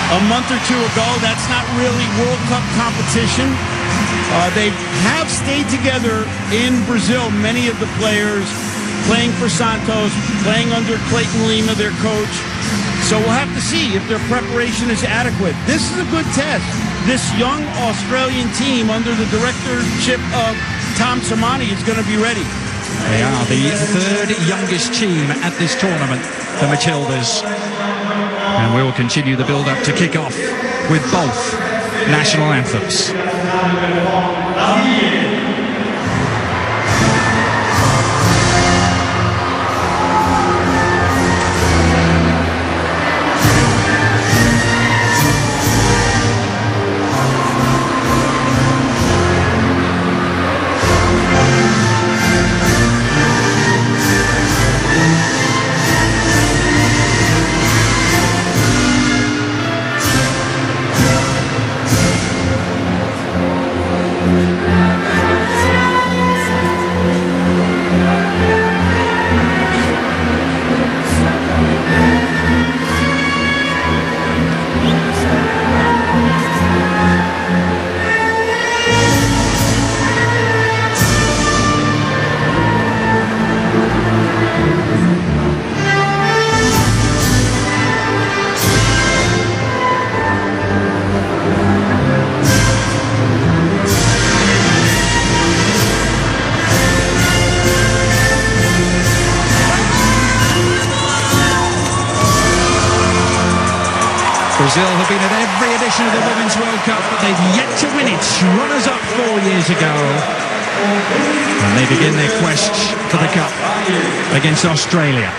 a month or two ago. That's not really World Cup competition. They have stayed together in Brazil, many of the players playing for Santos, playing under Clayton Lima, their coach. So we'll have to see if their preparation is adequate. This is a good test. This young Australian team under the directorship of Tom Sermanni is going to be ready. They are the third youngest team at this tournament, the Matildas. And we'll continue the build-up to kick-off with both national anthems. Brazil have been at every edition of the Women's World Cup, but they've yet to win it. Runners-up 4 years ago. And they begin their quest for the Cup against Australia.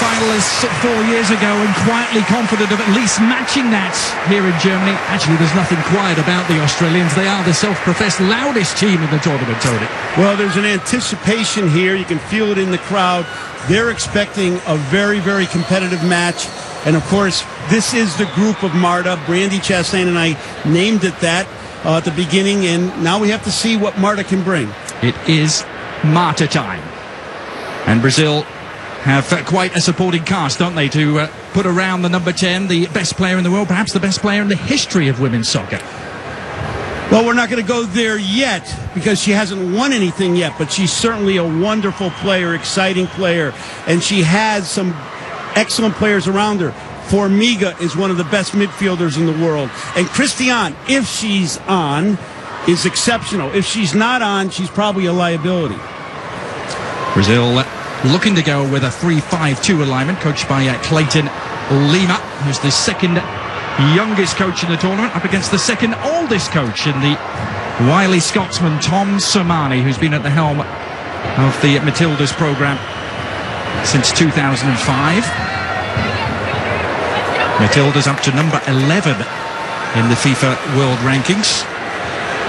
Finalists 4 years ago, and quietly confident of at least matching that here in Germany. Actually, there's nothing quiet about the Australians. They are the self-professed loudest team in the tournament, Tony. Well, there's an anticipation here. You can feel it in the crowd. They're expecting a very, very competitive match. And, of course, this is the group of Marta. Brandi Chastain and I named it that at the beginning, and now we have to see what Marta can bring. It is Marta time. And Brazil have quite a supporting cast, don't they, to put around the number 10, the best player in the world, perhaps the best player in the history of women's soccer. Well, we're not going to go there yet because she hasn't won anything yet, but she's certainly a wonderful player, exciting player, and she has some excellent players around her. Formiga is one of the best midfielders in the world. And Christiane, if she's on, is exceptional. If she's not on, she's probably a liability. Brazil looking to go with a 3-5-2 alignment, coached by Clayton Lima, who's the second youngest coach in the tournament, up against the second oldest coach in the wily Scotsman Tom Sermanni, who's been at the helm of the Matildas programme since 2005. Matildas up to number 11 in the FIFA World Rankings.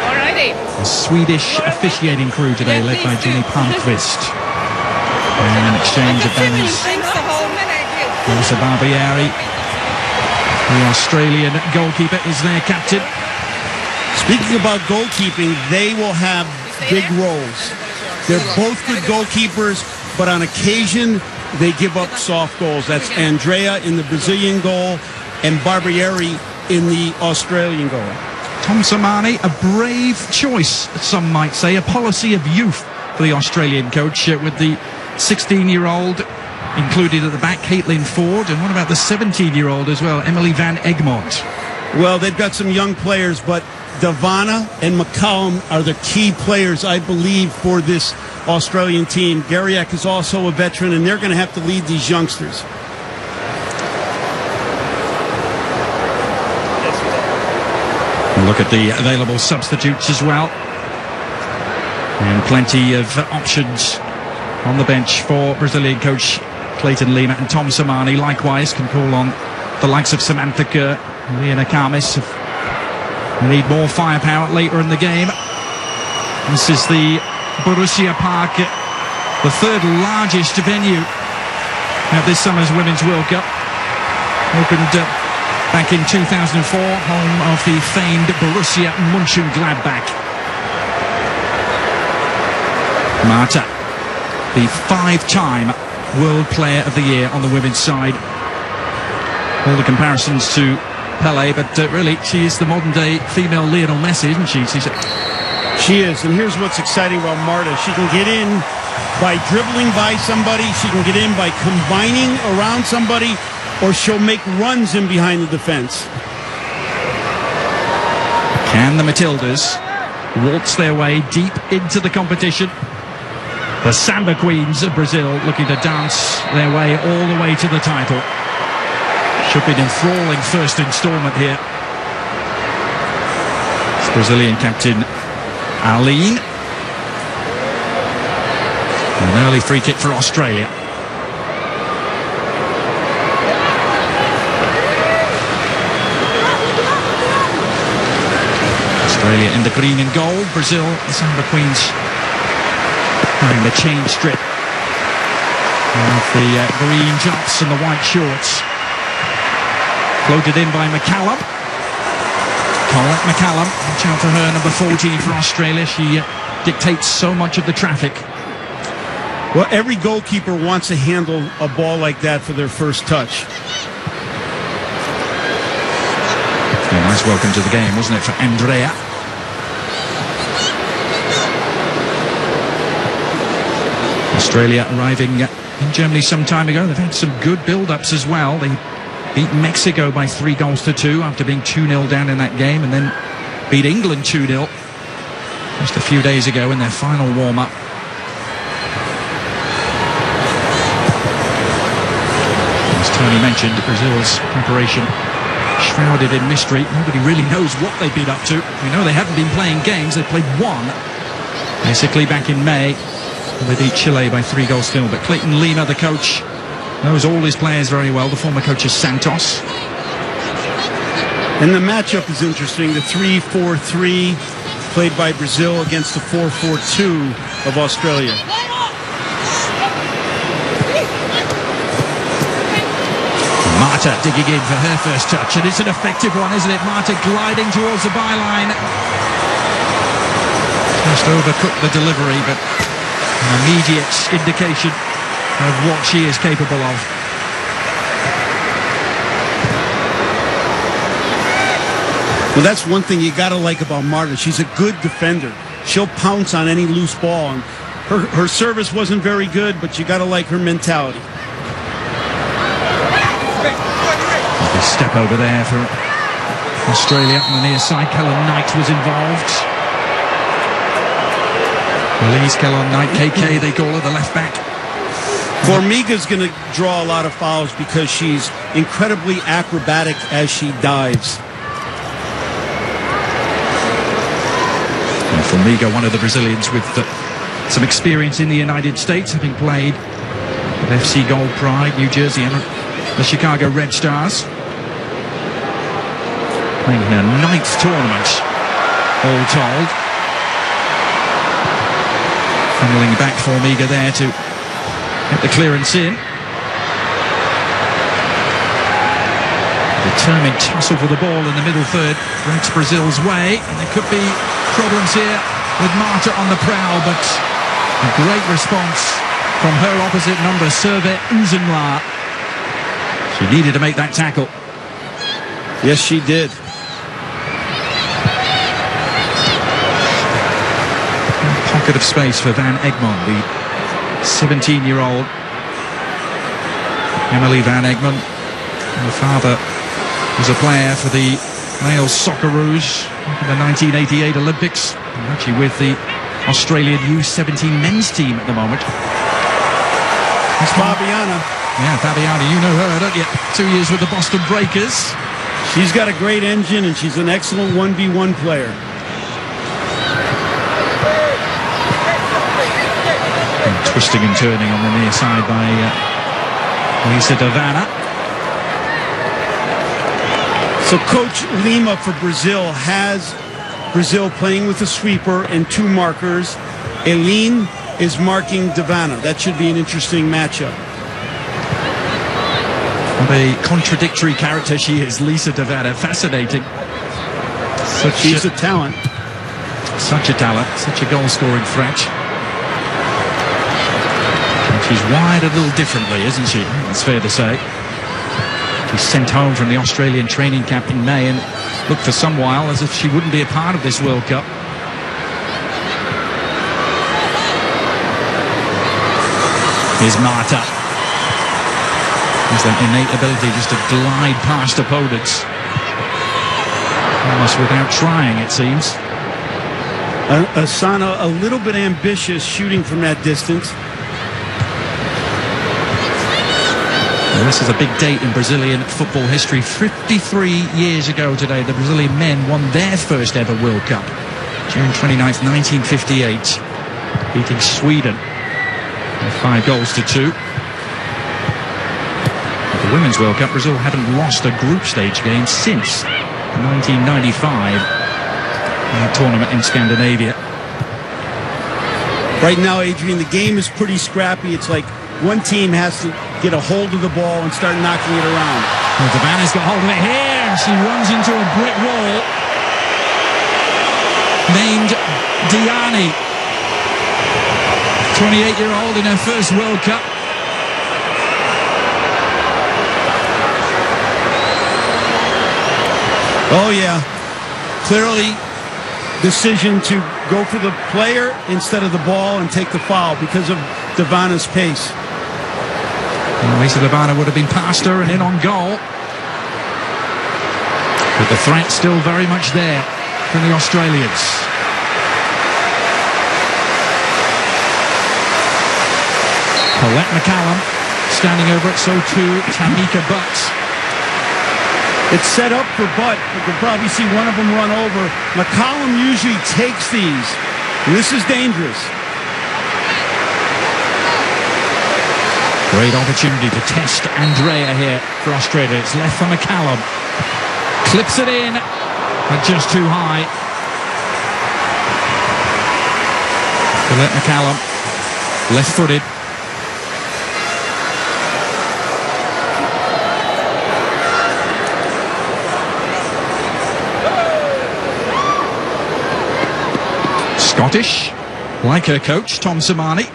Alrighty. A Swedish officiating crew today, led by Jenny Palmqvist. And an exchange of banners. Melissa Barbieri, the Australian goalkeeper, is their captain. Speaking about goalkeeping, they will have big roles. They're both good goalkeepers, but on occasion, they give up soft goals. That's Andrea in the Brazilian goal and Barbieri in the Australian goal. Tom Samani, a brave choice, some might say, a policy of youth for the Australian coach, with the 16-year-old included at the back, Caitlin Ford, and what about the 17-year-old as well, Emily Van Egmont? Well, they've got some young players, but Davana and McCallum are the key players, I believe, for this Australian team. Gariak is also a veteran, and they're going to have to lead these youngsters. Look at the available substitutes as well. And plenty of options on the bench for Brazilian coach Clayton Lima, and Tom Samani likewise can call on the likes of Samantha Kerr, Leona Kamis. They need more firepower later in the game. This is the Borussia-Park, the third largest venue at this summer's Women's World Cup. Opened back in 2004, home of the famed Borussia Mönchengladbach. Marta, the 5-time World Player of the Year on the women's side. All the comparisons to Pele, but really she is the modern-day female Lionel Messi, isn't she? She is, and here's what's exciting about Marta. She can get in by dribbling by somebody, she can get in by combining around somebody, or she'll make runs in behind the defense. Can the Matildas waltz their way deep into the competition? The Samba Queens of Brazil looking to dance their way all the way to the title. Should be an enthralling first instalment here. It's Brazilian captain Aline. An early free kick for Australia. Australia in the green and gold. Brazil, the Samba Queens, wearing the chain strip with the green jumps and the white shorts. Floated in by McCallum. Colette McCallum, watch out for her, number 14 for Australia. She dictates so much of the traffic. Well, every goalkeeper wants to handle a ball like that for their first touch. A nice welcome to the game, wasn't it, for Andrea? Australia arriving in Germany some time ago. They've had some good build-ups as well. They beat Mexico by 3-2 after being 2-0 down in that game, and then beat England 2-0 just a few days ago in their final warm-up. As Tony mentioned, Brazil's preparation shrouded in mystery. Nobody really knows what they've been up to. We know they haven't been playing games. They played one, basically back in May. They beat Chile by 3-0. But Clayton Lima, the coach, knows all his players very well. The former coach is Santos. And the matchup is interesting. The 3-4-3 played by Brazil against the 4-4-2 of Australia. Marta digging in for her first touch, and it's an effective one, isn't it? Marta gliding towards the byline. Just overcooked the delivery, but an immediate indication of what she is capable of. Well, that's one thing you gotta like about Marta. She's a good defender. She'll pounce on any loose ball, and her service wasn't very good, but you gotta like her mentality. A step over there for Australia on the near side. Kellon Knight was involved. Elise Kellon Knight, KK they call her, the left back. Formiga's going to draw a lot of fouls because she's incredibly acrobatic as she dives. And Formiga, one of the Brazilians with some experience in the United States, having played with FC Gold Pride, New Jersey, and the Chicago Red Stars. Playing in her 9th tournament, all told. Funneling back Formiga there to get the clearance in. Determined tussle for the ball in the middle third breaks Brazil's way, and there could be problems here with Marta on the prowl, but a great response from her opposite number, Serve Uzenla. She needed to make that tackle. Yes, she did. Pocket of space for Van Egmond, the 17-year-old Emily Van Egmond. Her father was a player for the male Socceroos in the 1988 Olympics, and actually with the Australian U17 men's team at the moment. It's Fabiana. Yeah, Fabiana, you know her, don't you? 2 years with the Boston Breakers. She's got a great engine, and she's an excellent 1v1 player. And twisting and turning on the near side by Lisa Davana. So Coach Lima for Brazil has Brazil playing with a sweeper and 2 markers. Eileen is marking Davana. That should be an interesting matchup. What a contradictory character she is, Lisa Davana. Fascinating. She's a talent. Such a talent, such a goal-scoring threat. And she's wired a little differently, isn't she? It's fair to say. She's sent home from the Australian training camp in May and looked for some while as if she wouldn't be a part of this World Cup. Here's Marta. Has that innate ability just to glide past opponents. Almost without trying, it seems. Asana a little bit ambitious shooting from that distance. Well, this is a big date in Brazilian football history. 53 years ago today, the Brazilian men won their first ever World Cup. June 29th, 1958, beating Sweden 5-2. At the Women's World Cup, Brazil haven't lost a group stage game since 1995, tournament in Scandinavia. Right now, Adrian, the game is pretty scrappy. It's like one team has to get a hold of the ball and start knocking it around. Well, Davana's got hold of it here. She runs into a brick wall. Named Diani. 28-year-old in her first World Cup. Oh, yeah. Clearly, decision to go for the player instead of the ball and take the foul because of Davana's pace. Well, Lisa Davana would have been past her and in on goal. But the threat still very much there from the Australians. Colette McCallum standing over it, so too Tamika Butt. It's set up for Butt. You can probably see one of them run over. McCollum usually takes these. This is dangerous. Great opportunity to test Andrea here for Australia. It's left for McCallum. Clips it in, but just too high. Colette McCallum, left-footed. Scottish, like her coach, Tom Samani.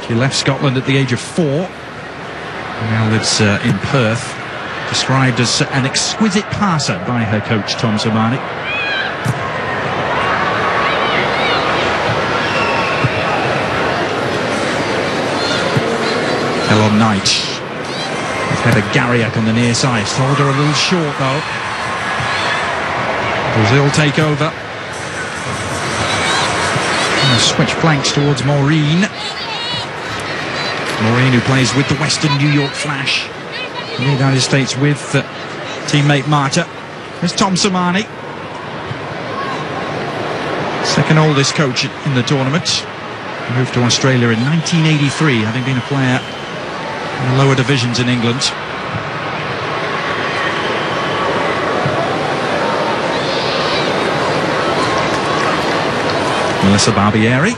She left Scotland at the age of 4. Now lives in Perth. Described as an exquisite passer by her coach, Tom Samani. Helen Knight. With Heather Garriak on the near side. Sold her a little short, though. Brazil take over. Switch flanks towards Maureen. Maureen, who plays with the Western New York Flash in the United States with teammate Marta. There's Tom Samani, second oldest coach in the tournament. He moved to Australia in 1983, having been a player in the lower divisions in England. Melissa Barbieri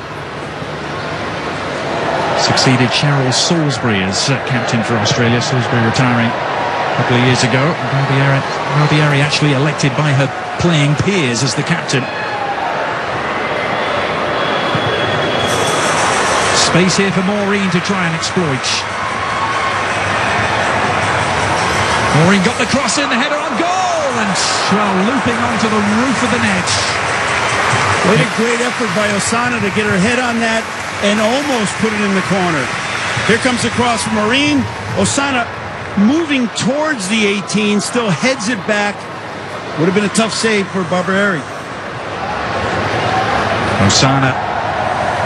succeeded Cheryl Salisbury as captain for Australia. Salisbury retiring a couple of years ago. Barbieri actually elected by her playing peers as the captain. Space here for Maureen to try and exploit. Maureen got the cross in, the header on goal, and well, looping onto the roof of the net. What a great effort by Rosana to get her head on that and almost put it in the corner. Here comes the cross from Maureen. Rosana moving towards the 18, still heads it back. Would have been a tough save for Barbarieri. Rosana,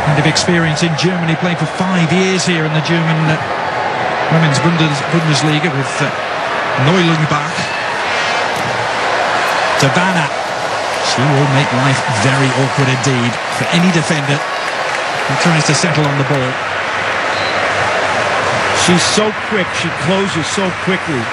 kind of experience in Germany, playing for 5 years here in the German Women's Bundesliga with Mönchengladbach. Davana. She will make life very awkward indeed for any defender who tries to settle on the ball. She's so quick. She closes so quickly.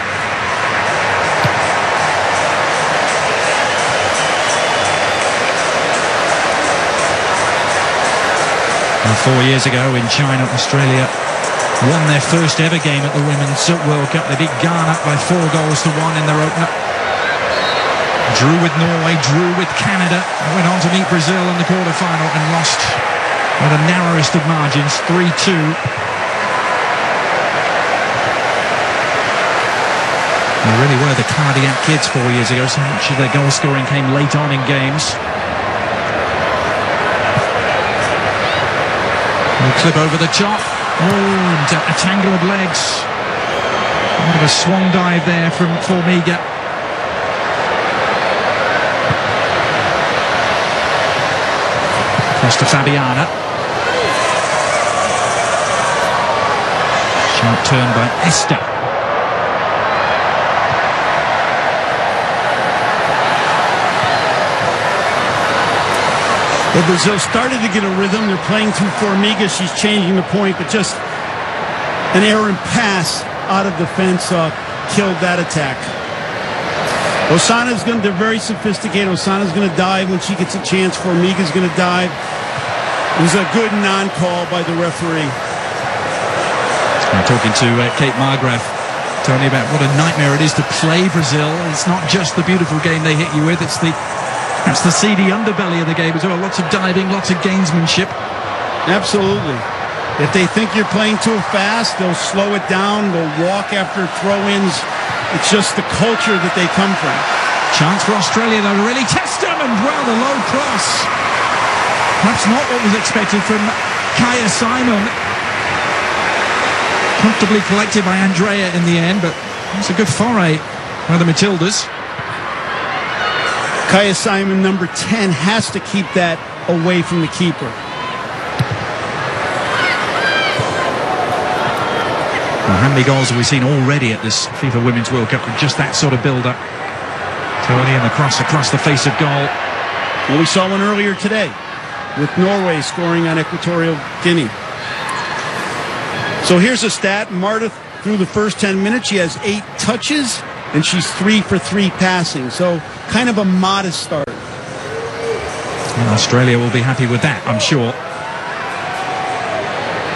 And 4 years ago in China, Australia won their first ever game at the Women's World Cup. They beat Ghana by 4-1 in their opener. Drew with Norway, drew with Canada, went on to meet Brazil in the quarter-final and lost by the narrowest of margins, 3-2. They really were the cardiac kids 4 years ago, so much of their goal scoring came late on in games. And clip over the top. Oh, and a tangle of legs. A bit of a swan dive there from Formiga. Across to Fabiana. Sharp turn by Esther. Well, Brazil started to get a rhythm. They're playing through Formiga. She's changing the point, but just an errant pass out of defense killed that attack. Rosana's they're very sophisticated. Rosana's going to dive when she gets a chance. Formiga's going to dive. It was a good non-call by the referee. I'm talking to Kate Margraf, Tony, about what a nightmare it is to play Brazil. It's not just the beautiful game they hit you with, it's the seedy underbelly of the game as well. Lots of diving, lots of gamesmanship. Absolutely. If they think you're playing too fast, they'll slow it down. They'll walk after throw-ins. It's just the culture that they come from. Chance for Australia, though, to really test them, and well, the low cross. Perhaps not what was expected from Kaya Simon. Comfortably collected by Andrea in the end, but it's a good foray by the Matildas. Kaya Simon, number 10, has to keep that away from the keeper. Well, how many goals have we seen already at this FIFA Women's World Cup with just that sort of build-up? Tony and the cross across the face of goal. Well, we saw one earlier today with Norway scoring on Equatorial Guinea. So here's a stat. Marta, through the first 10 minutes, she has 8 touches, and she's 3 for 3 passing. So kind of a modest start. And Australia will be happy with that, I'm sure.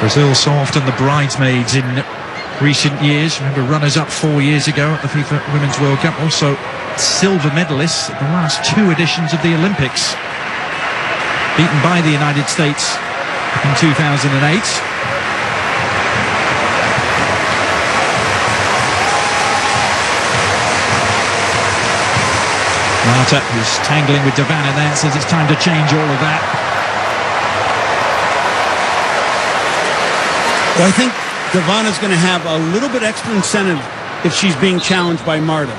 Brazil so often the bridesmaids in recent years. Remember, runners-up 4 years ago at the FIFA Women's World Cup. Also silver medalists at the last 2 editions of the Olympics. Beaten by the United States in 2008. Marta, who's tangling with Davana there, says it's time to change all of that. Well, I think Davana's going to have a little bit extra incentive if she's being challenged by Marta.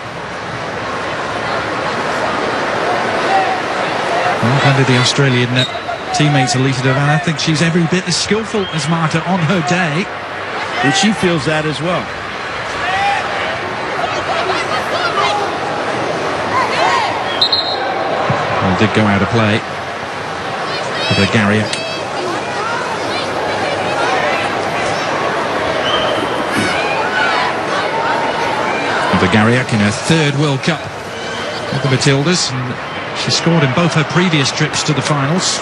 Well, under the Australian teammates, Alita Davana, I think she's every bit as skillful as Marta on her day. And she feels that as well. Well, did go out of play for the Gariak. Gariak in her 3rd World Cup with the Matildas. And she scored in both her previous trips to the finals.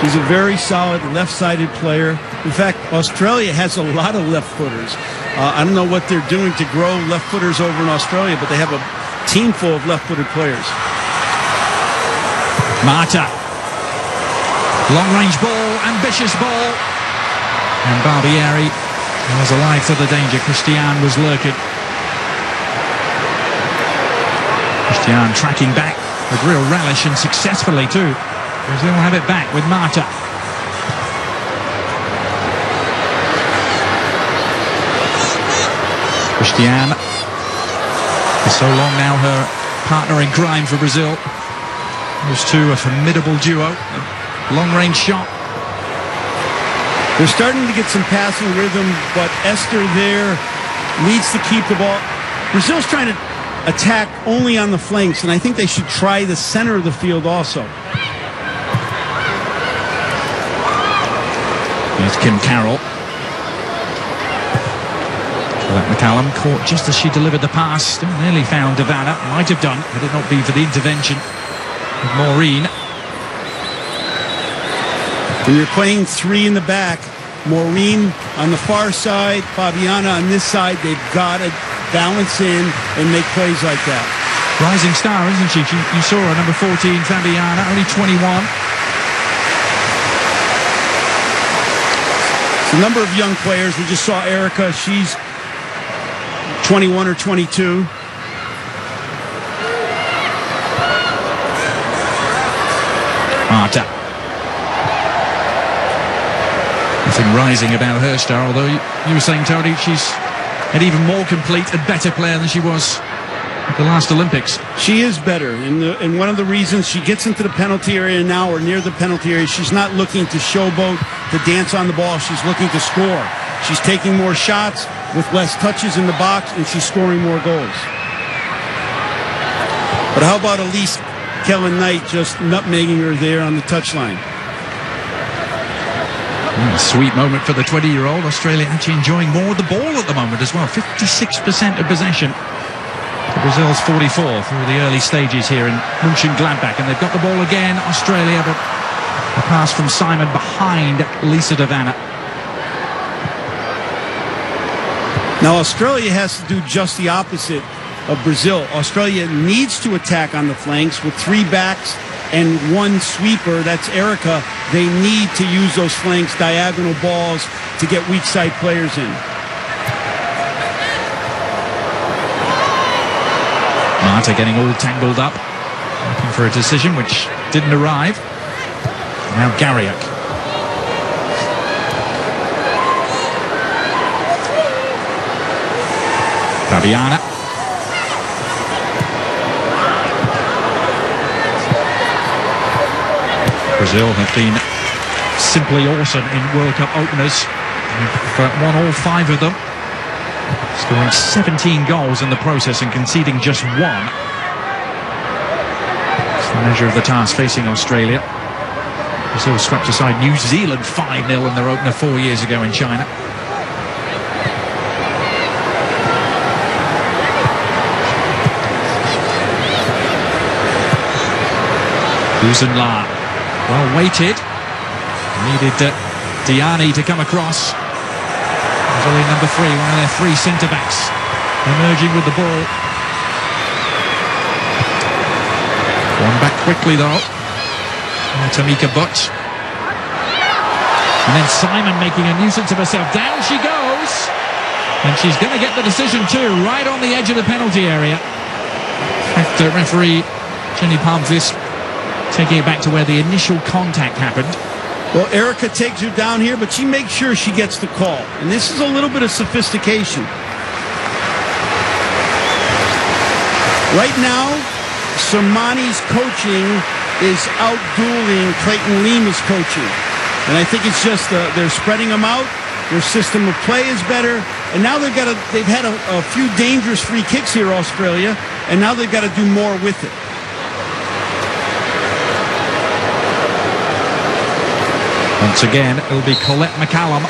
She's a very solid left-sided player. In fact, Australia has a lot of left-footers. I don't know what they're doing to grow left-footers over in Australia, but they have a team full of left-footed players. Marta. Long-range ball, ambitious ball. And Barbieri was alive to the danger. Christian was lurking. Christian tracking back with real relish and successfully too. Brazil have it back with Marta. Christian, for so long now her partner in crime for Brazil. Those two a formidable duo. Long-range shot. They're starting to get some passing rhythm, but Esther there needs to keep the ball. Brazil's trying to attack only on the flanks, and I think they should try the center of the field also. Here's Kim Carroll. McCallum caught just as she delivered the pass. Still nearly found Ivana. Might have done, had it not been for the intervention of Maureen. When you're playing three in the back, Maureen on the far side, Fabiana on this side, they've got to balance in and make plays like that. Rising star, isn't she? You saw her, number 14, Fabiana, only 21. It's a number of young players. We just saw Erica. She's 21 or 22. Marta. Nothing rising about her star, although you were saying, Tony, she's an even more complete and better player than she was at the last Olympics. She is better, and one of the reasons she gets into the penalty area now or near the penalty area, she's not looking to showboat, to dance on the ball. She's looking to score. She's taking more shots with less touches in the box, and she's scoring more goals. But how about Elise Kellen-Knight just nutmegging her there on the touchline? Sweet moment for the 20-year-old. Australia actually enjoying more of the ball at the moment as well. 56% of possession. Brazil's 44 through the early stages here in Mönchengladbach. And they've got the ball again, Australia, but a pass from Simon behind Lisa Davana. Now Australia has to do just the opposite of Brazil. Australia needs to attack on the flanks with three backs and one sweeper, that's Erica. They need to use those flanks, diagonal balls, to get weak side players in. Marta getting all tangled up, looking for a decision which didn't arrive. Now Garriott. Fabiana. Brazil have been simply awesome in World Cup openers. They've won all 5 of them, scoring 17 goals in the process and conceding just 1. It's the measure of the task facing Australia. Brazil swept aside New Zealand 5-0 in their opener 4 years ago in China. Uzenla, well weighted. Needed Diani to come across. Brazilian number 3, one of their 3 centre-backs, emerging with the ball. One back quickly though. Tamika Butt. And then Simon making a nuisance of herself. Down she goes. And she's going to get the decision too, right on the edge of the penalty area. After referee Jenny Palmqvist taking it back to where the initial contact happened. Well, Erica takes her down here, but she makes sure she gets the call. And this is a little bit of sophistication. Right now, Sermani's coaching is out-dueling Clayton Lima's coaching. And I think it's just they're spreading them out. Their system of play is better. And now they've had a few dangerous free kicks here, Australia. And now they've got to do more with it. Once again, it'll be Colette McCallum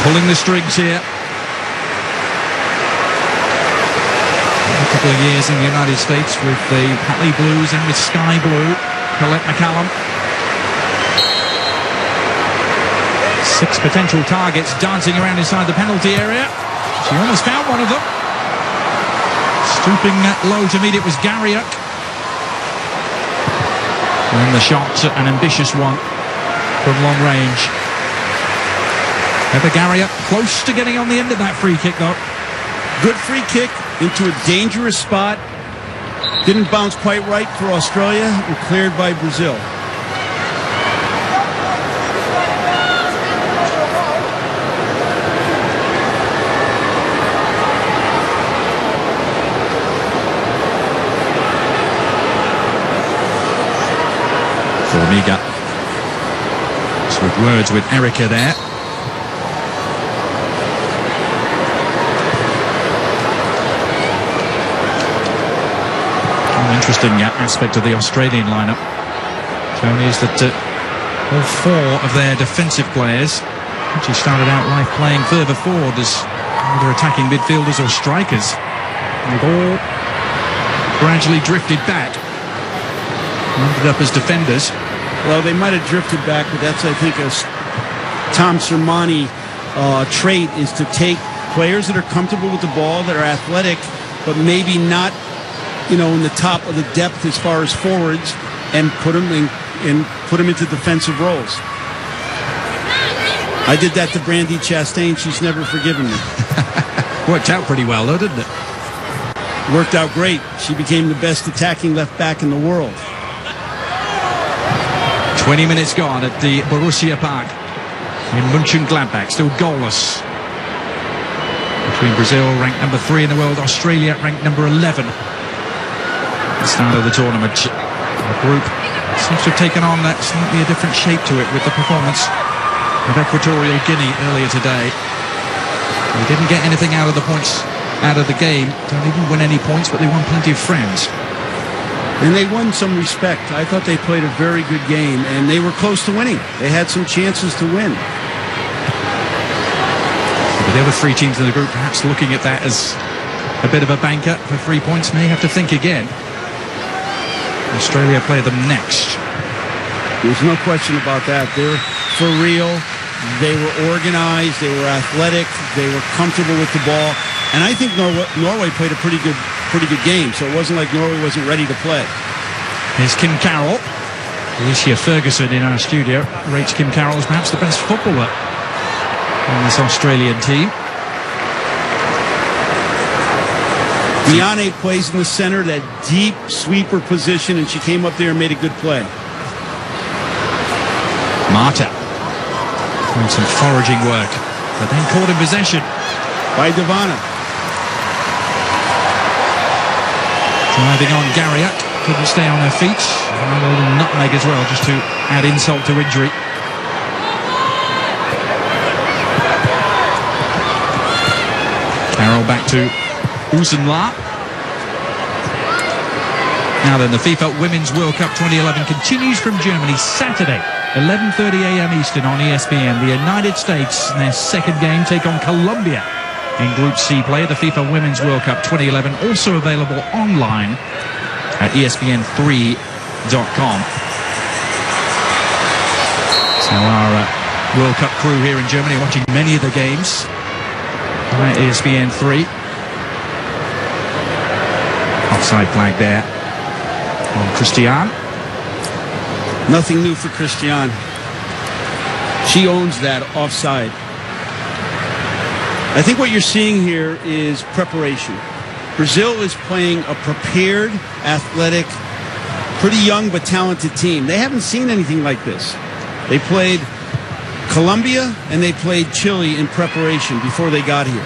pulling the strings here. A couple of years in the United States with the Hatley Blues and with Sky Blue. Colette McCallum. 6 potential targets dancing around inside the penalty area. She almost found one of them. Stooping low to meet it was Garriott. And the shot, an ambitious one from long range. Ebergaria close to getting on the end of that free kick, though. Good free kick into a dangerous spot. Didn't bounce quite right for Australia and cleared by Brazil. Formiga. With words with Erica there. An interesting aspect of the Australian lineup, Tony, is that all four of their defensive players actually started out life playing further forward as either attacking midfielders or strikers. And they've all gradually drifted back and ended up as defenders. Well, they might have drifted back, but that's, I think, a Tom Sermani trait, is to take players that are comfortable with the ball, that are athletic, but maybe not, in the top of the depth as far as forwards, and put them into defensive roles. I did that to Brandy Chastain. She's never forgiven me. Worked out pretty well, though, didn't it? Worked out great. She became the best attacking left back in the world. 20 minutes gone at the Borussia-Park in Mönchengladbach, still goalless. Between Brazil, ranked number 3 in the world, Australia, ranked number 11. At the start of the tournament, the group seems to have taken on that slightly a different shape to it with the performance of Equatorial Guinea earlier today. They didn't get anything out of the game. Don't even win any points, but they won plenty of friends. And they won some respect. I thought they played a very good game, and they were close to winning. They had some chances to win. But the other 3 teams in the group perhaps looking at that as a bit of a banker for 3 points may have to think again. Australia play them next. There's no question about that. They're for real. They were organized. They were athletic. They were comfortable with the ball. And I think Norway played a pretty good game, so it wasn't like Norway wasn't ready to play. Here's Kim Carroll. Alicia Ferguson in our studio rates Kim Carroll as perhaps the best footballer on this Australian team. Diane plays in the center, that deep sweeper position, and she came up there and made a good play. Marta doing some foraging work, but then caught in possession by Devana. Driving on Garriott, couldn't stay on her feet. And a little nutmeg as well, just to add insult to injury. Carroll back to Usenla. Now then, the FIFA Women's World Cup 2011 continues from Germany Saturday, 11:30 a.m. Eastern on ESPN. The United States, in their second game, take on Colombia in Group C play. The FIFA Women's World Cup 2011 also available online at ESPN3.com. So our World Cup crew here in Germany watching many of the games at ESPN3. Offside flag there on Christian. Nothing new for Christian. She owns that offside. I think what you're seeing here is preparation. Brazil is playing a prepared, athletic, pretty young but talented team. They haven't seen anything like this. They played Colombia and they played Chile in preparation before they got here.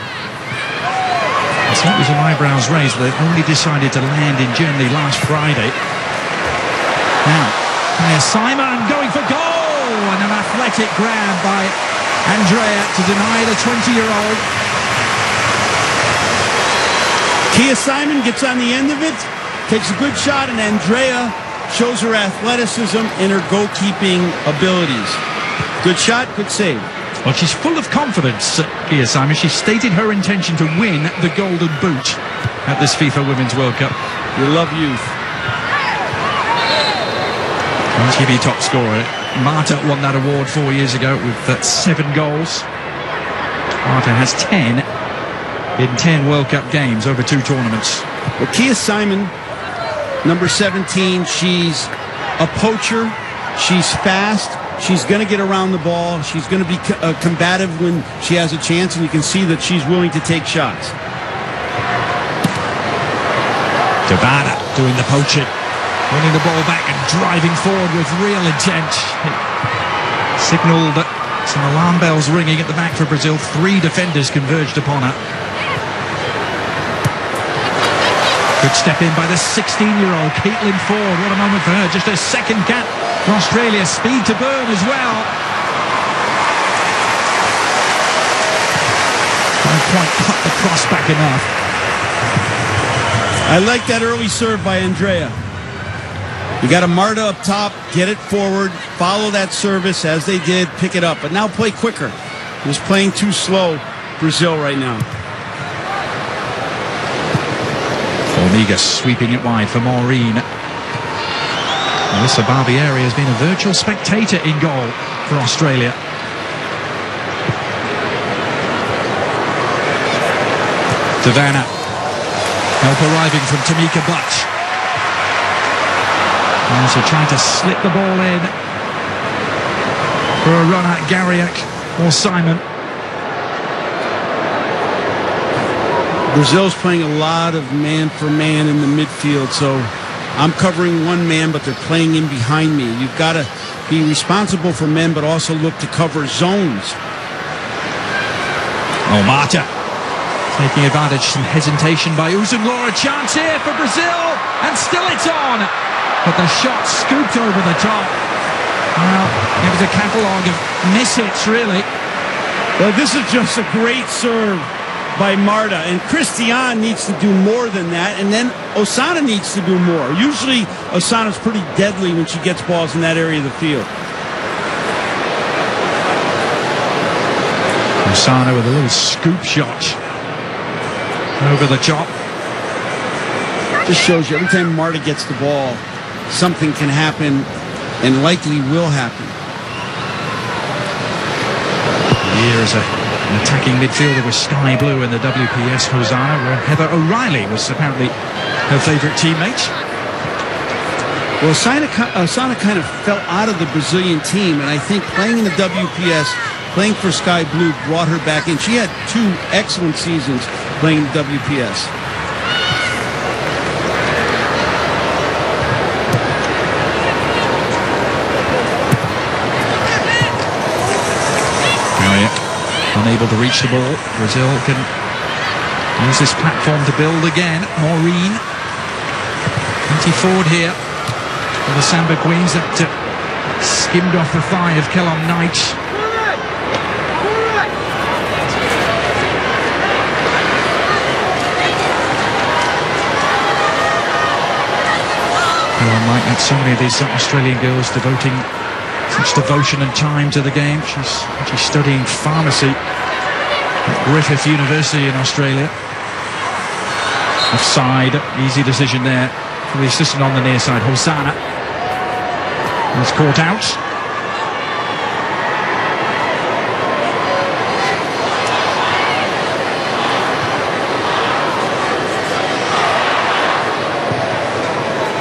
It's not with some eyebrows raised. They only decided to land in Germany last Friday. Now, Simon going for goal, and an athletic grab by Andrea to deny the 20-year-old. Kia Simon gets on the end of it, takes a good shot, and Andrea shows her athleticism and her goalkeeping abilities. Good shot, good save. Well, she's full of confidence, Kia Simon. She stated her intention to win the Golden Boot at this FIFA Women's World Cup. You love youth. Won't she be top scorer? Marta won that award 4 years ago with 7 goals. Marta has 10 in 10 World Cup games over 2 tournaments. Well, Kia Simon, number 17, she's a poacher. She's fast. She's going to get around the ball. She's going to be combative when she has a chance, and you can see that she's willing to take shots. Tabana doing the poaching, winning the ball back and driving forward with real intent. It signalled some alarm bells ringing at the back for Brazil. 3 defenders converged upon her. Good step in by the 16-year-old Caitlin Ford. What a moment for her. Just a second cap for Australia. Speed to burn as well. Can't quite cut the cross back enough. I like that early serve by Andrea. You got a Marta up top, get it forward, follow that service as they did, pick it up. But now play quicker. It was playing too slow, Brazil right now. Formiga sweeping it wide for Maureen. Melissa Barbieri has been a virtual spectator in goal for Australia. Savannah. Help arriving from Tamika Butch. Also trying to slip the ball in for a run at Garriak or Simon. Brazil's playing a lot of man-for-man in the midfield, so I'm covering one man, but they're playing in behind me. You've got to be responsible for men, but also look to cover zones. Oh, Marta taking advantage, some hesitation by Uzun Laura. Chance here for Brazil, and still it's on. But the shot scooped over the top. Well, it was a catalogue of miss-hits, really. Well, this is just a great serve by Marta, and Christian needs to do more than that, and then Rosana needs to do more. Usually, Rosana's pretty deadly when she gets balls in that area of the field. Rosana with a little scoop shot over the top. Just shows you every time Marta gets the ball, something can happen and likely will happen. Here is an attacking midfielder with sky blue in the WPS Hosanna, where Heather O'Reilly was apparently her favourite teammate. Well, Rosana kind of fell out of the Brazilian team, and I think playing in the WPS, playing for Sky Blue, brought her back in. She had 2 excellent seasons playing in the WPS. Unable to reach the ball. Brazil can use this platform to build again. Maureen. Plenty forward here for the Samba Queens. That skimmed off the thigh of Kellum Knight. Kellum Knight had so many of these Australian girls devoting such devotion and time to the game. She's studying pharmacy at Griffith University in Australia. Offside, easy decision there for the assistant on the near side, Hosanna. It's caught out.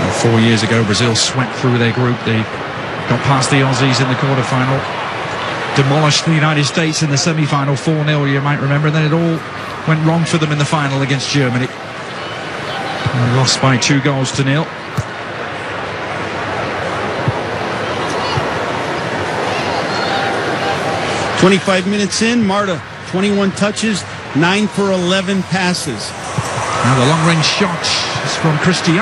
And 4 years ago, Brazil swept through their group. They got past the Aussies in the quarter-final, demolished the United States in the semi-final 4-0, you might remember, and then it all went wrong for them in the final against Germany. And lost by 2-0. 25 minutes in, Marta, 21 touches, 9 for 11 passes. Now the long-range shot is from Christian.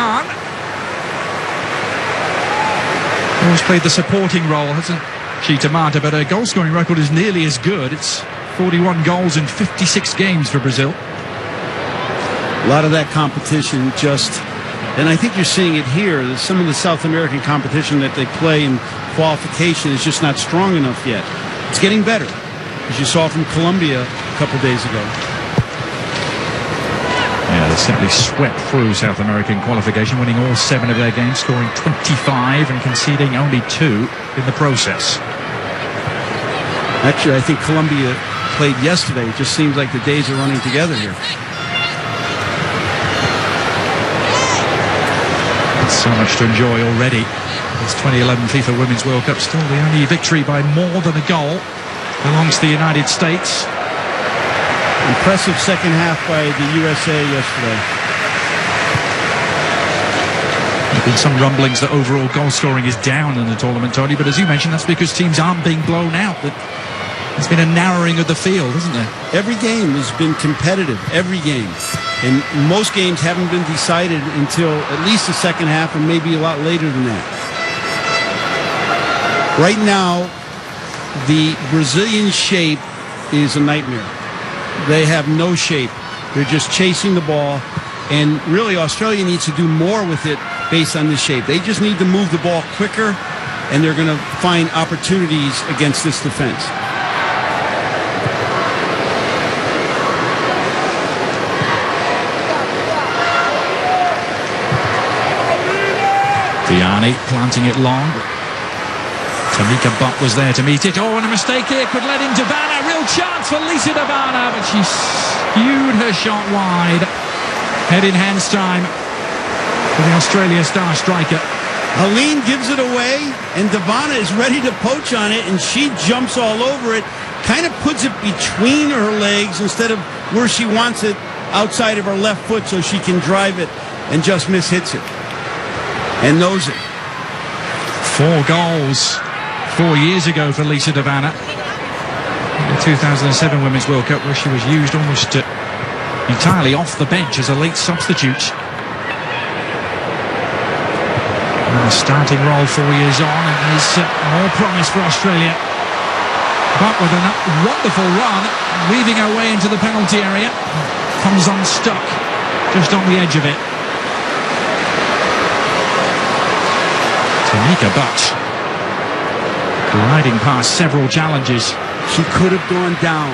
Always played the supporting role, hasn't she, to Marta, but her goal-scoring record is nearly as good. It's 41 goals in 56 games for Brazil. A lot of that competition just, and I think you're seeing it here, some of the South American competition that they play in qualification is just not strong enough yet. It's getting better, as you saw from Colombia a couple days ago. Yeah, they simply swept through South American qualification, winning all 7 of their games, scoring 25 and conceding only 2 in the process. Actually, I think Colombia played yesterday. It just seems like the days are running together here. So much to enjoy already This 2011 FIFA Women's World Cup, still the only victory by more than a goal belongs to the United States. Impressive second half by the USA yesterday. There have been some rumblings that overall goal scoring is down in the tournament, Tony, but as you mentioned, that's because teams aren't being blown out. There's been a narrowing of the field, isn't there? Every game has been competitive, every game. And most games haven't been decided until at least the second half and maybe a lot later than that. Right now, the Brazilian shape is a nightmare. They have no shape. They're just chasing the ball. And really, Australia needs to do more with it based on this shape. They just need to move the ball quicker, and they're going to find opportunities against this defense. Diani planting it long. Tamika Butt was there to meet it. Oh, and a mistake here could lead into Vanna. Real chance for Lisa De Vanna, but she skewed her shot wide. Head in hands time for the Australia star striker. Helene gives it away, and De Vanna is ready to poach on it, and she jumps all over it, kind of puts it between her legs instead of where she wants it, outside of her left foot, so she can drive it and just mishits it and knows it. 4 goals 4 years ago for Lisa De Vanna in the 2007 Women's World Cup, where she was used almost entirely off the bench as a late substitute. And a starting role 4 years on, and there's more promise for Australia. But with a wonderful run, weaving her way into the penalty area, comes unstuck just on the edge of it. Tamika Butt gliding past several challenges. She could have gone down.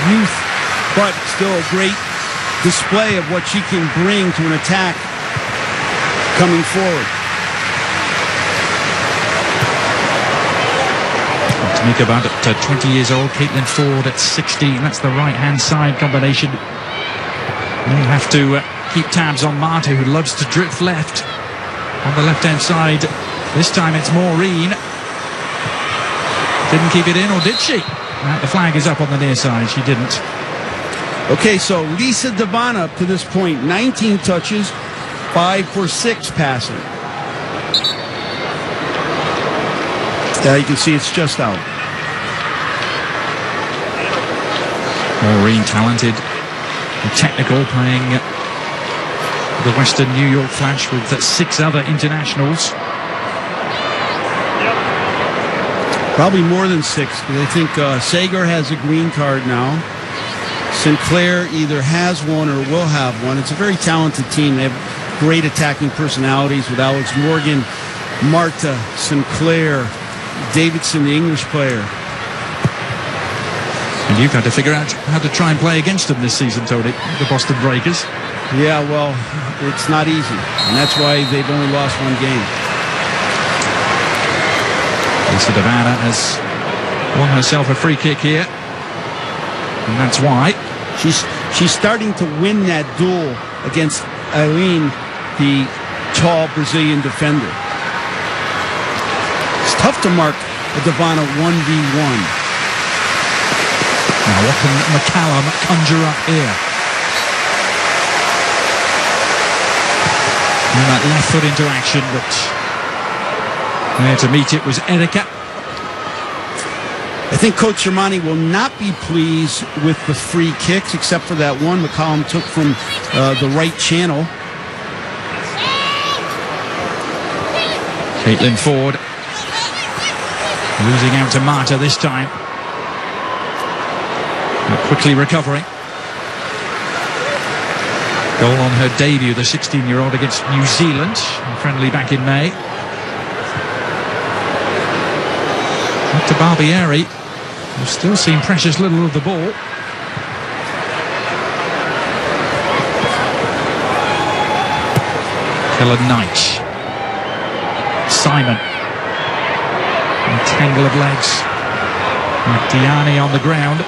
Youth, but still a great display of what she can bring to an attack coming forward. Tamika Butt at 20 years old, Caitlin Ford at 16. That's the right-hand side combination. They'll have to keep tabs on Marta, who loves to drift left on the left-hand side. This time it's Maureen. Didn't keep it in, or did she? The flag is up on the near side. She didn't. Okay, so Lisa De Vanna up to this point, 19 touches, 5 for 6 passing. You can see it's just out. Maureen, talented and technical, playing the Western New York Flash with 6 other internationals. Probably more than 6, because I think Sager has a green card now. Sinclair either has one or will have one. It's a very talented team. They have great attacking personalities with Alex Morgan, Marta, Sinclair, Davidson, the English player. And you've had to figure out how to try and play against them this season, Tony, the Boston Breakers. Yeah, well, it's not easy, and that's why they've only lost 1 game. Lisa De Vanna has won herself a free kick here, and that's why. She's starting to win that duel against Eileen, the tall Brazilian defender. It's tough to mark a De Vanna 1v1. Now what can McCallum conjure up here? And that left foot into action, but there to meet it was Erika. I think Coach Sermani will not be pleased with the free kicks, except for that one McCallum took from the right channel. Caitlin Ford losing out to Marta this time. But quickly recovering. Goal on her debut, the 16-year-old against New Zealand, friendly back in May. Up to Barbieri, who's still seen precious little of the ball. Kellen Knight. Simon. A tangle of legs. Diani on the ground.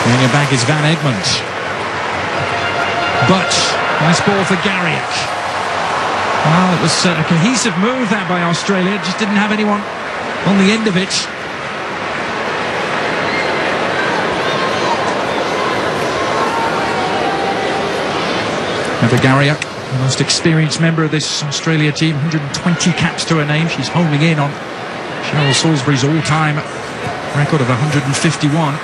Bringing it back is Van Egmond. But nice ball for Garrick. Well, it was a cohesive move that by Australia. Just didn't have anyone on the end of it. Heather Garrick, the most experienced member of this Australia team, 120 caps to her name. She's homing in on Cheryl Salisbury's all-time record of 151.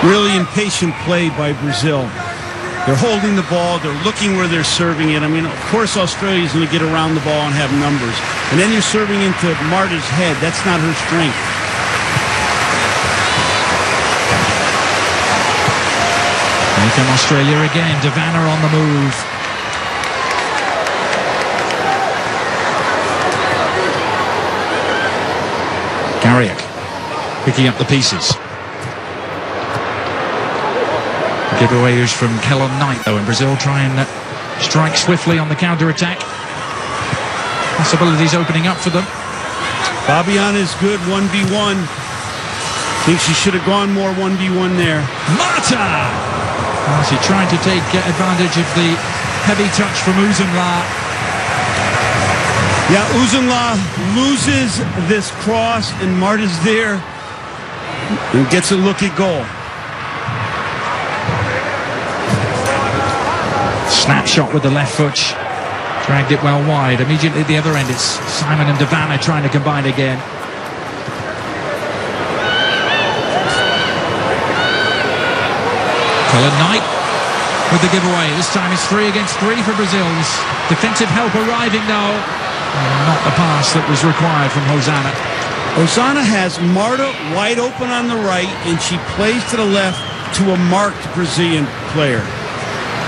Really impatient play by Brazil. They're holding the ball. They're looking where they're serving it. I mean, of course, Australia's going to get around the ball and have numbers. And then you're serving into Marta's head. That's not her strength. Here come Australia again. Davana on the move. Garrick picking up the pieces. Giveaway is from Kellon Knight, though, and Brazil try and strike swiftly on the counter-attack. Possibilities opening up for them. Fabiana is good, 1v1. Think she should have gone more 1v1 there. Marta! Well, she tried to take advantage of the heavy touch from Uzunla. Yeah, Uzunla loses this cross, and Marta's there and gets a look at goal. Snapshot with the left foot. Dragged it well wide. Immediately at the other end, it's Simon and Davana trying to combine again. Kellon Knight with the giveaway. This time it's 3 against 3 for Brazil's. Defensive help arriving now. Not the pass that was required from Rosana. Rosana has Marta wide open on the right, and she plays to the left to a marked Brazilian player.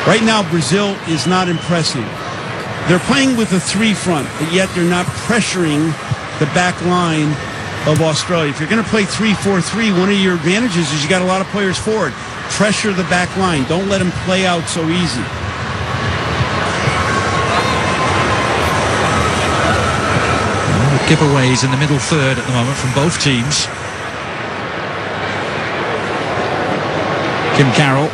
Right now, Brazil is not impressing. They're playing with a 3 front, but yet they're not pressuring the back line of Australia. If you're going to play 3-4-3, one of your advantages is you got a lot of players forward. Pressure the back line. Don't let them play out so easy. Giveaways in the middle third at the moment from both teams. Kim Carroll.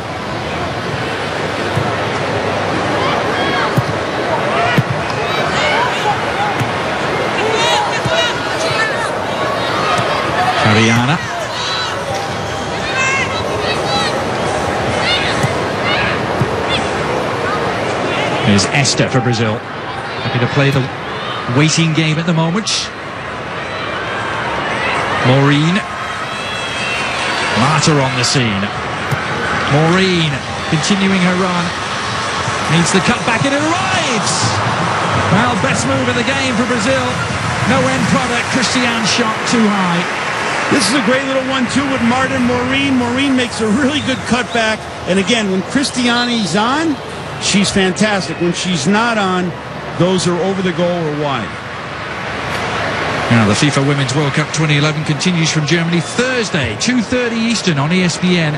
Fabiana. Here's Esther for Brazil. Happy to play the waiting game at the moment. Maureen. Marta on the scene. Maureen continuing her run. Needs the cut back and it arrives! Well, best move of the game for Brazil. No end product. Christiane's shot too high. This is a great little 1-2 with Marta and Maureen. Maureen makes a really good cutback. And again, when Christiane's on, she's fantastic. When she's not on, those are over the goal or wide. Now, the FIFA Women's World Cup 2011 continues from Germany Thursday, 2:30 Eastern on ESPN.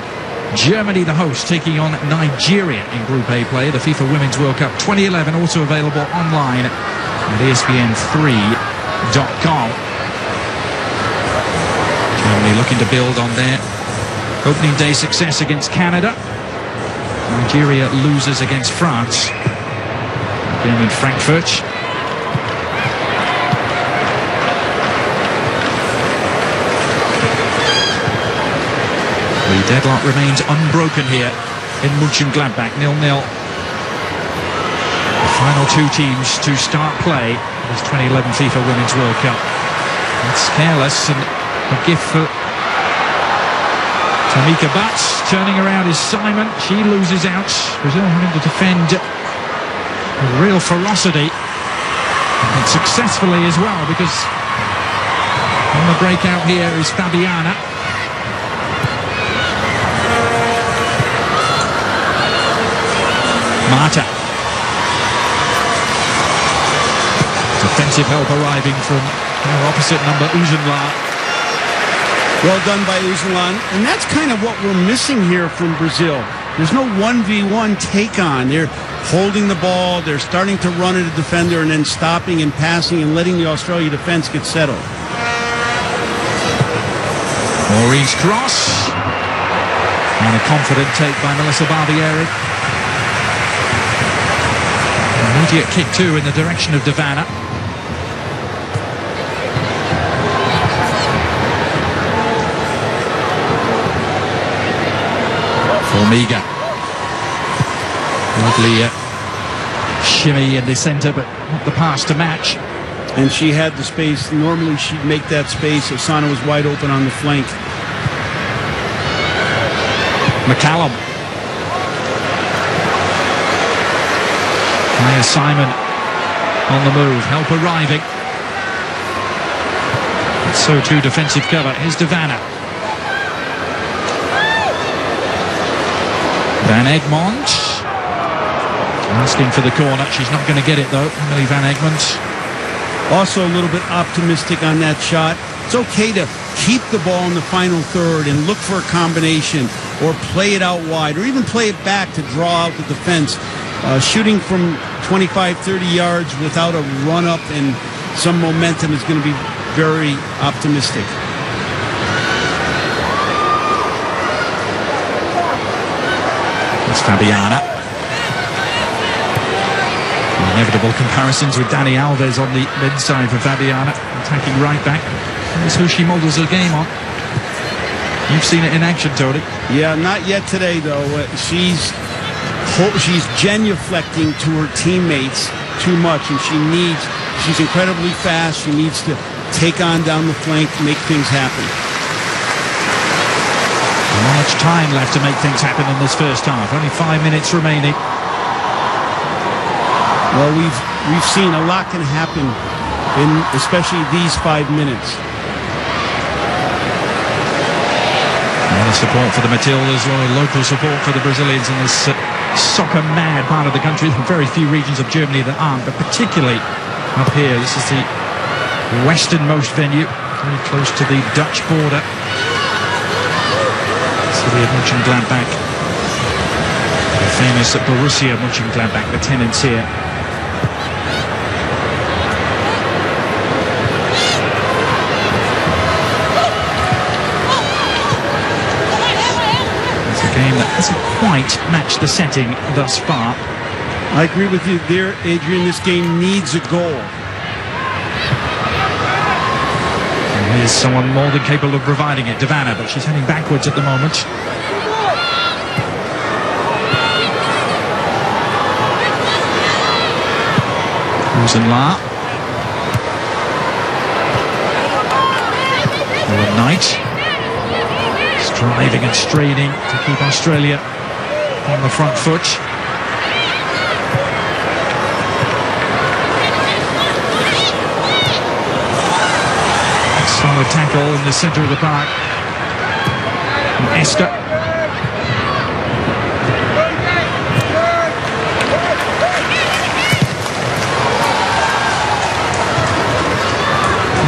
Germany, the host, taking on Nigeria in Group A play. The FIFA Women's World Cup 2011 also available online at ESPN3.com. Germany looking to build on their opening day success against Canada. Nigeria loses against France. Game in Frankfurt. The deadlock remains unbroken here in Mönchengladbach, 0-0. The final 2 teams to start play this 2011 FIFA Women's World Cup. It's careless and a gift for Tamika Butts. Turning around is Simon. She loses out. Brazil having to defend with real ferocity and successfully as well, because on the breakout here is Fabiana. Marta. Defensive help arriving from our opposite number, Uzunla. Well done by Uzunla. And that's kind of what we're missing here from Brazil. There's no 1v1 take-on. They're holding the ball, they're starting to run at a defender and then stopping and passing and letting the Australia defense get settled. Maureen's cross. And a confident take by Melissa Barbieri. Immediate kick too in the direction of Devana. Formiga. Lovely shimmy in the centre, but not the pass to match. And she had the space. Normally she'd make that space. Rosana was wide open on the flank. McCallum. Maya Simon on the move. Help arriving. So too defensive cover. Here's Devana. Van Egmond. Asking for the corner. She's not going to get it though. Emily Van Egmond. Also a little bit optimistic on that shot. It's okay to keep the ball in the final third and look for a combination or play it out wide or even play it back to draw out the defense. Shooting from 25, 30 yards without a run-up and some momentum is going to be very optimistic. It's Fabiana. Inevitable comparisons with Dani Alves on the mid-side for Fabiana, attacking right back. That's who she models her game on. You've seen it in action, Tony. Yeah, not yet today, though. She's genuflecting to her teammates too much, and she's incredibly fast. She needs to take on down the flank, make things happen. Not much time left to make things happen in this first half. Only 5 minutes remaining. Well, we've seen a lot can happen in especially these 5 minutes. A lot of support for the Matildas, a lot of local support for the Brazilians in this soccer-mad part of the country. There are very few regions of Germany that aren't, but particularly up here. This is the westernmost venue, very close to the Dutch border. City of Mönchengladbach. The famous Borussia Mönchengladbach, the tenants here. Game that hasn't quite matched the setting thus far. I agree with you there, Adrian. This game needs a goal. And here's someone more than capable of providing it, Devana, but she's heading backwards at the moment. Rosana. Knight. Striving and straining to keep Australia on the front foot. Solid tackle in the centre of the park. And Esther.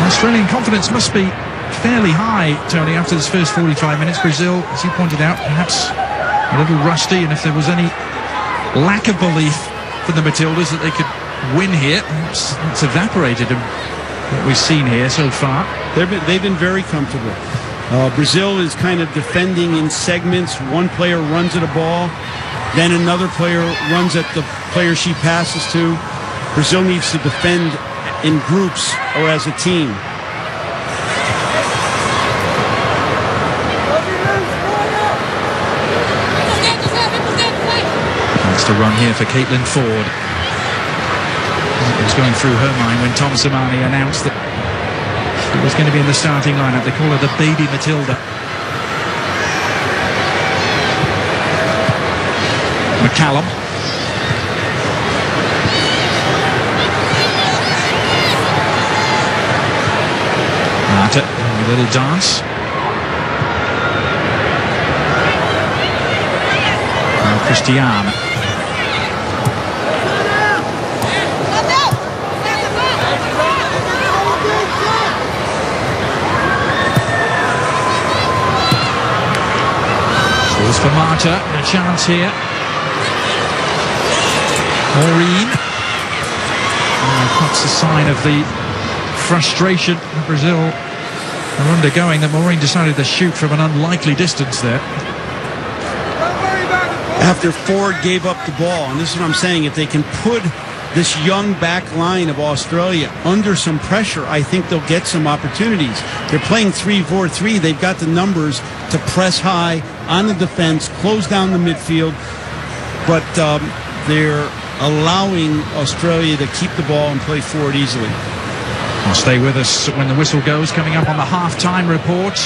Australian confidence must be fairly high, Tony, after this first 45 minutes. Brazil, as you pointed out, perhaps a little rusty, and if there was any lack of belief from the Matildas that they could win here, perhaps it's evaporated in what we've seen here so far. They've been very comfortable. Brazil is kind of defending in segments. One player runs at a ball, then another player runs at the player she passes to. Brazil needs to defend in groups or as a team. To run here for Caitlin Ford. It was going through her mind when Tom Samani announced that she was going to be in the starting lineup. They call her the baby Matilda. McCallum. Marta, a little dance. Now Christiane. For Marta, a chance here. Maureen. Perhaps a sign of the frustration that Brazil They're undergoing that. Maureen decided to shoot from an unlikely distance there. After Ford gave up the ball, and this is what I'm saying, if they can put this young back line of Australia under some pressure, I think they'll get some opportunities. They're playing 3-4-3. They've got the numbers to press high on the defense, close down the midfield, but they're allowing Australia to keep the ball and play forward easily. Well, stay with us when the whistle goes. Coming up on the half-time report,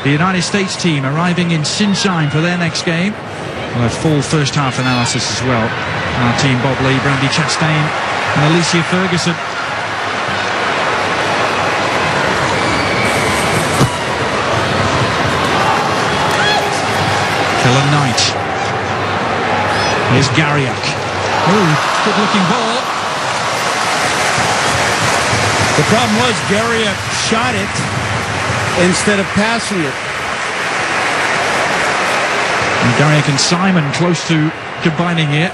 the United States team arriving in Sinsheim for their next game. We'll have full first-half analysis as well. Our team, Bob Lee, Brandy Chastain and Alicia Ferguson. Kellen Knight. Here's Garriak. Ooh, good-looking ball. The problem was Garriak shot it instead of passing it. And Garriak and Simon close to combining here.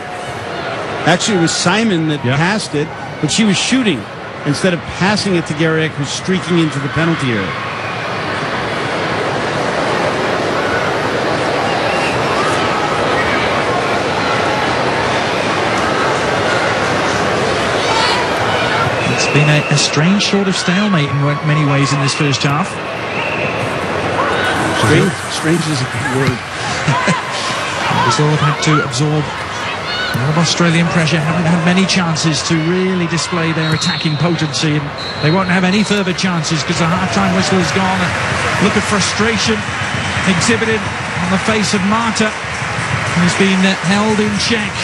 Actually, it was Simon that passed it, but she was shooting instead of passing it to Garriak, who's streaking into the penalty area. It's been a strange sort of stalemate in many ways in this first half. Strange is a good word. Brazil have had to absorb a lot of Australian pressure, haven't had many chances to really display their attacking potency, and they won't have any further chances because the half-time whistle is gone. A look of frustration exhibited on the face of Marta, who's been held in check,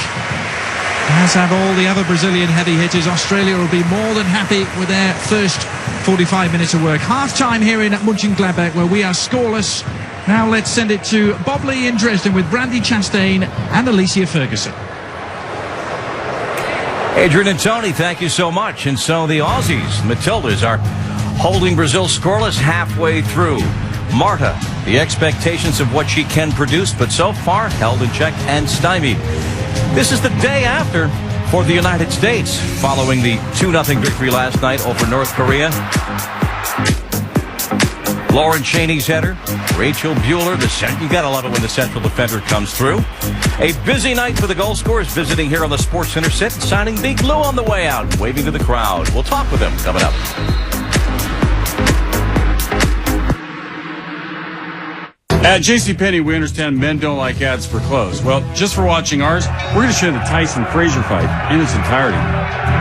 as have all the other Brazilian heavy hitters. Australia will be more than happy with their first 45 minutes of work. Half-time here in Mönchengladbach, where we are scoreless. Now let's send it to Bob Lee in Dresden with Brandy Chastain and Alicia Ferguson. Adrian and Tony, thank you so much. And so the Aussies, Matildas, are holding Brazil scoreless halfway through. Marta, the expectations of what she can produce, but so far held in check and stymied. This is the day after for the United States, following the 2-0 victory last night over North Korea. Lauren Cheney's header, Rachel Bueller, you gotta love it when the central defender comes through. A busy night for the goal scorers visiting here on the Sports Center set, signing Big Lou on the way out, waving to the crowd. We'll talk with him coming up. At JCPenney, we understand men don't like ads for clothes. Well, just for watching ours, we're going to show the Tyson Frazier fight in its entirety.